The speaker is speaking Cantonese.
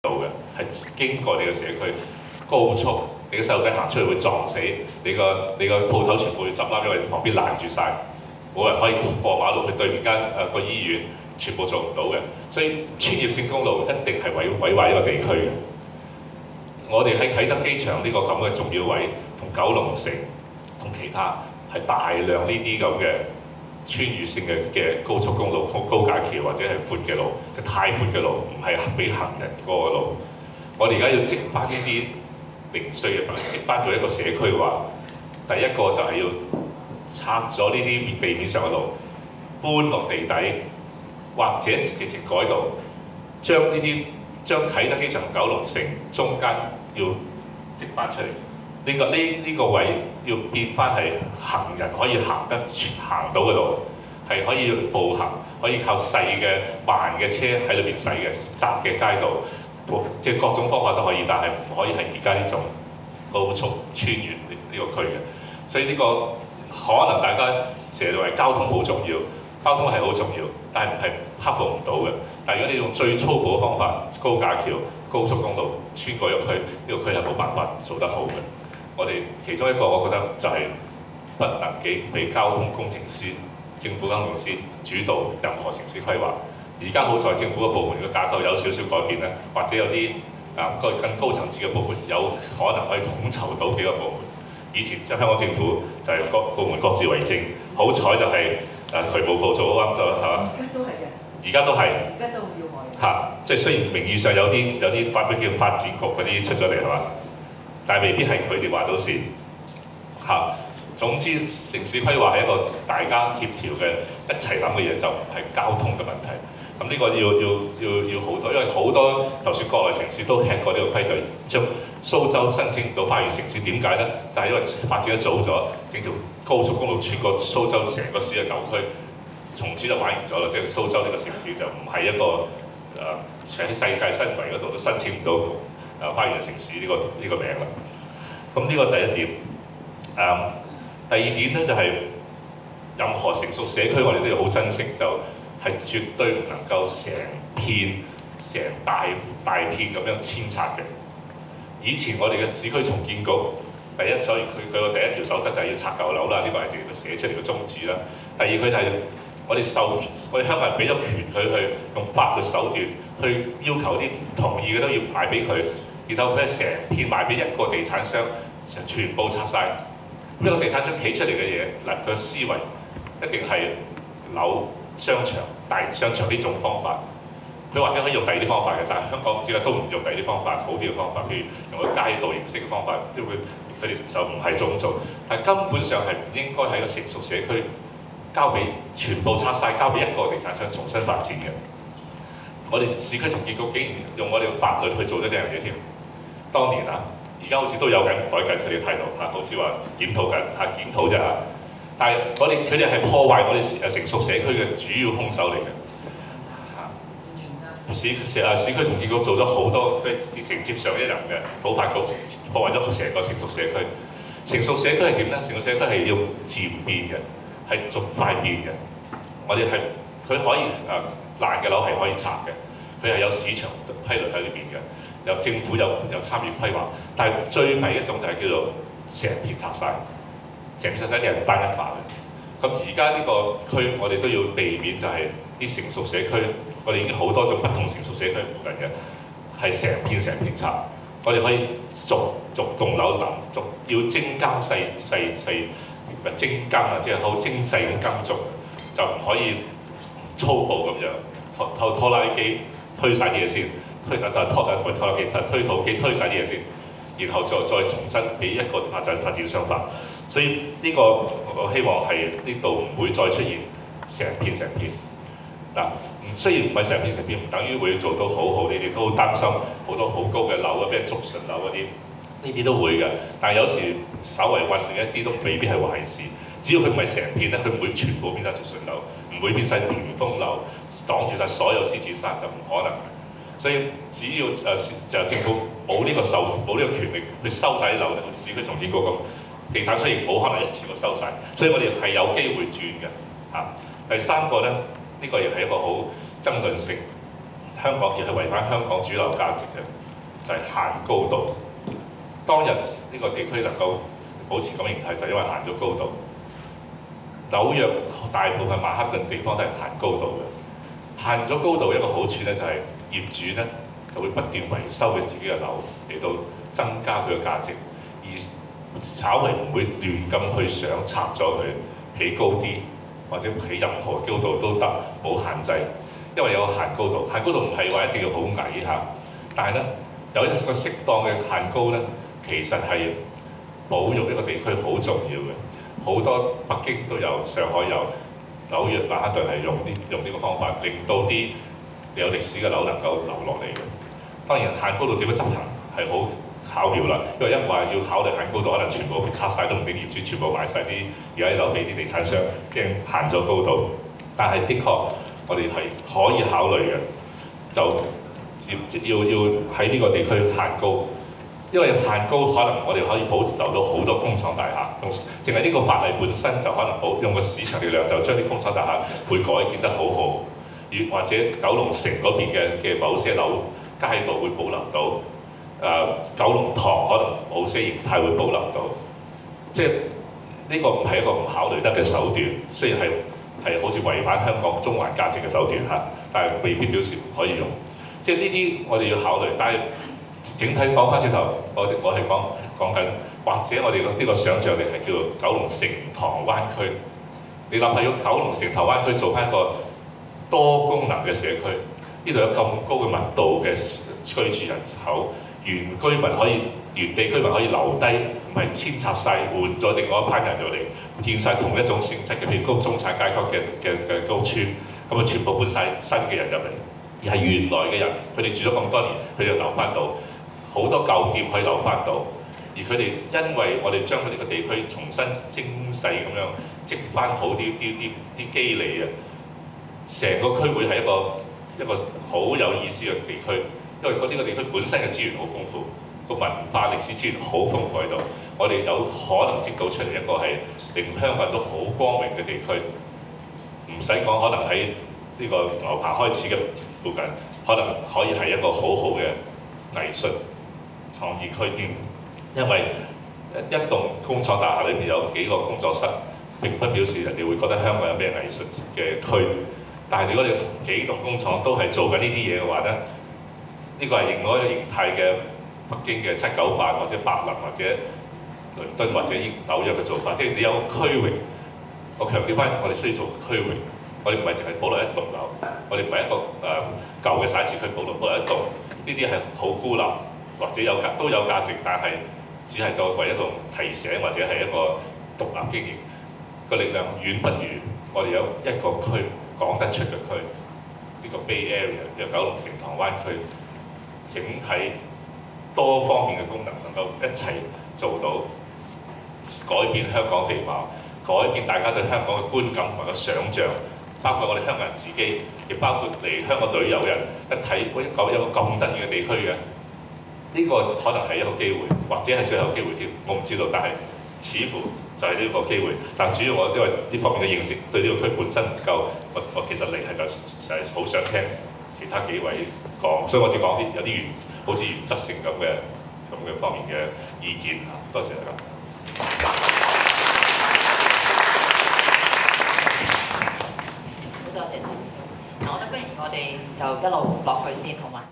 到嘅，係經過你嘅社區高速，你嘅細路仔行出去會撞死，你個鋪頭全部要執笠，因為旁邊攔住晒，冇人可以過馬路去對面間個醫院，全部做唔到嘅。所以專業性公路一定係毀壞一個地區嘅。我哋喺啟德機場呢個咁嘅重要位，同九龍城同其他係大量呢啲咁嘅穿越性嘅高速公路、高架橋或者係闊嘅路，即係太闊嘅路，唔係俾行人過嘅路。我哋而家要積翻呢啲零碎嘅，積翻做一個社區嘅話，第一個就係要拆咗呢啲地面上嘅路，搬落地底，或者直情改道，將啟德機場同九龍城中間要積翻出嚟。呢個位要變翻係行人可以行到嘅路，係可以步行，可以靠細嘅慢嘅車喺裏邊駛嘅窄嘅街道，即係各種方法都可以，但係唔可以係而家呢種高速穿越呢個區嘅。所以呢個可能大家成日認為交通好重要，交通係好重要，但係克服唔到嘅。但係如果你用最粗暴嘅方法，高架橋、高速公路穿過入去，呢個區係冇辦法做得好嘅。我哋其中一個，我覺得就係不能俾交通工程師、政府交通公司主導任何城市規劃。而家好在政府嘅部門嘅架構有少少改變咧，或者有啲更高層次嘅部門有可能可以統籌到幾個部門。以前就香港政府就係各部門各自為政，好彩就係渠務部做好啱咗，係嘛？而家都係嘅。而家都係。而家都要改。嚇！即係雖然名義上有啲叫發展局嗰啲出咗嚟係嘛？但係未必係佢哋話到事嚇。總之，城市規劃係一個大家協調嘅一齊諗嘅嘢，就唔係交通嘅問題。咁呢個要好多，因為好多就算國內城市都吃過呢個規，就將蘇州申請唔到花園城市，點解呢？就係因為發展得早咗，整條高速公路穿過蘇州成個市嘅舊區，從此就玩完咗啦。即係蘇州呢個城市就唔係一個喺世界新聞嗰度都申請唔到花園城市呢個名啦。咁呢個第一點。第二點咧就係任何成熟社區，我哋都要好珍惜，就係絕對唔能夠成大片咁樣遷拆嘅。以前我哋嘅市區重建局所以佢個第一條守則就係要拆舊樓啦，呢個係佢寫出嚟嘅宗旨啦。第二佢就係我哋香港人俾咗權佢去用法律手段去要求啲唔同意嘅都要賣俾佢，然後佢係成片賣俾一個地產商，全部拆晒。一個地產商起出嚟嘅嘢，嗱佢嘅思維一定係樓、商場、大型商場呢種方法。佢或者可以用第二啲方法嘅，但係香港唔知啦，都唔用第二啲方法，好啲嘅方法，譬如用個街道形式嘅方法，因為佢哋就唔係咁做。但係根本上係唔應該喺個成熟社區交俾全部拆晒，交俾一個地產商重新發展嘅。我哋市區重建局竟然用我哋嘅法律去做咗呢樣嘢添。當年啊！而家好似都有緊改緊佢哋態度嚇，好似話檢討緊檢討啫嚇。但係佢哋係破壞我哋成熟社區嘅主要兇手嚟嘅嚇。市區重建局做咗好多直情接上一任嘅土發局，破壞咗成個成熟社區。成熟社區係點咧？成熟社區係要漸變嘅，係逐快變嘅。我哋係佢可以爛嘅樓係可以拆嘅，佢係有市場規律喺裏邊嘅。有政府有參與規劃，但係最弊一種就係叫做成片拆晒，成片拆晒一定係單一化嘅。咁而家呢個區我哋都要避免就係啲成熟社區，我哋已經好多種不同成熟社區附近嘅係成片拆。我哋可以逐棟樓要精耕精耕啊，即係好精細咁耕種，就唔可以粗暴咁樣拖拉機推晒啲嘢先。推土機推晒啲嘢先，然後再重新俾一個發展商發。所以呢個我希望係呢度唔會再出現成片。嗱，雖然唔係成片，唔等於會做到好好。你哋都好擔心好多好高嘅樓啊，咩竹筍樓嗰啲，呢啲都會嘅。但係有時稍為混亂一啲都未必係壞事。只要佢唔係成片咧，佢唔會全部變晒竹筍樓，唔會變晒屏風樓，擋住晒所有獅子山就唔可能。所以只要就政府冇呢個權力去收晒啲樓，就好似市區重建局咁，地產商亦冇可能一次過收晒。所以我哋係有機會轉嘅嚇。第三個咧，呢個亦係一個好爭論性香港亦係違反香港主流價值嘅，就係限高度。當日呢個地區能夠保持咁嘅形態，就係因為限咗高度。紐約大部分曼克頓地方都係限高度嘅，限咗高度一個好處咧就係業主咧就會不斷維修佢自己嘅樓嚟到增加佢嘅價值，而稍微唔會亂咁去想拆咗佢起高啲，或者起任何高度都得，冇限制，因為有個限高度。限高度唔係話一定要好矮嚇，但係咧有一個適當嘅限高咧，其實係保育一個地區好重要嘅。好多北京都有，上海有，紐約曼克頓係用呢個方法，令到啲有歷史嘅樓能夠留落嚟嘅。當然限高度點樣執行係好巧妙啦，因為一話要考慮限高度，可能全部拆晒都唔俾業主全部賣晒啲而家啲樓俾啲地產商，驚限咗高度。但係的確我哋係可以考慮嘅，就要喺呢個地區限高。因為限高可能我哋可以保留到好多工廠大廈，淨係呢個法例本身就可能用個市場力量就將啲工廠大廈會改建得好好，或者九龍城嗰邊嘅某些樓街道會保留到，九龍塘可能某些形態會保留到，即係呢個唔係一個唔考慮得嘅手段，雖然係好似違反香港中環價值嘅手段嚇，但係未必表示唔可以用，即係呢啲我哋要考慮，但係。整體講翻轉頭，我係講緊，或者我哋呢個想像力係叫做九龍城塘灣區。你諗下，要九龍城塘灣區做翻一個多功能嘅社區，呢度有咁高嘅密度嘅居住人口，原地居民可以留低，唔係遷拆晒，換咗另外一班人入嚟，建晒同一種性質嘅，譬如中產階級嘅高村，咁啊全部搬晒新嘅人入嚟，而係原來嘅人，佢哋住咗咁多年，佢哋留翻到。好多舊店可以留翻到，而佢哋因為我哋將佢哋個地區重新精細咁樣積翻好啲肌理啊，成個區會係一個好有意思嘅地區，因為呢個地區本身嘅資源好豐富，個文化歷史資源好豐富喺度，我哋有可能積到出嚟一個係令香港人都好光榮嘅地區，唔使講可能喺呢個牛棚開始嘅附近，可能可以係一個好好嘅藝術創意區添，因為一棟工廠大廈裏面有幾個工作室，並不表示人哋會覺得香港有咩藝術嘅區。但係如果你幾棟工廠都係做緊呢啲嘢嘅話咧，呢個係另外一個形態嘅北京嘅798或者柏林或者倫敦或者紐約嘅做法，即係你有個區域。我強調翻，我哋需要做區域，我哋唔係淨係保留一棟樓，我哋唔係一個舊嘅徙置區保留一棟，呢啲係好孤立。或者都有價值，但係只係作為一種提醒或者係一個獨立經營個力量，遠不如我哋有一個區講得出嘅區，呢個 Bay Area 有九龍城塘灣區，整體多方面嘅功能能夠一齊做到改變香港地貌，改變大家對香港嘅觀感同埋個想像，包括我哋香港人自己，亦包括嚟香港旅遊人一睇，有一個咁得意嘅地區嘅。呢個可能係一個機會，或者係最後機會添，我唔知道。但係似乎就係呢個機會。但主要我因為呢方面嘅認識對呢個區本身唔夠，我其實嚟係就係好想聽其他幾位講，所以我只講啲有啲好似原則性咁嘅方面嘅意見嚇。多謝大家。好多謝陳總。嗱，我覺得不如我哋就一路落去先，好嗎？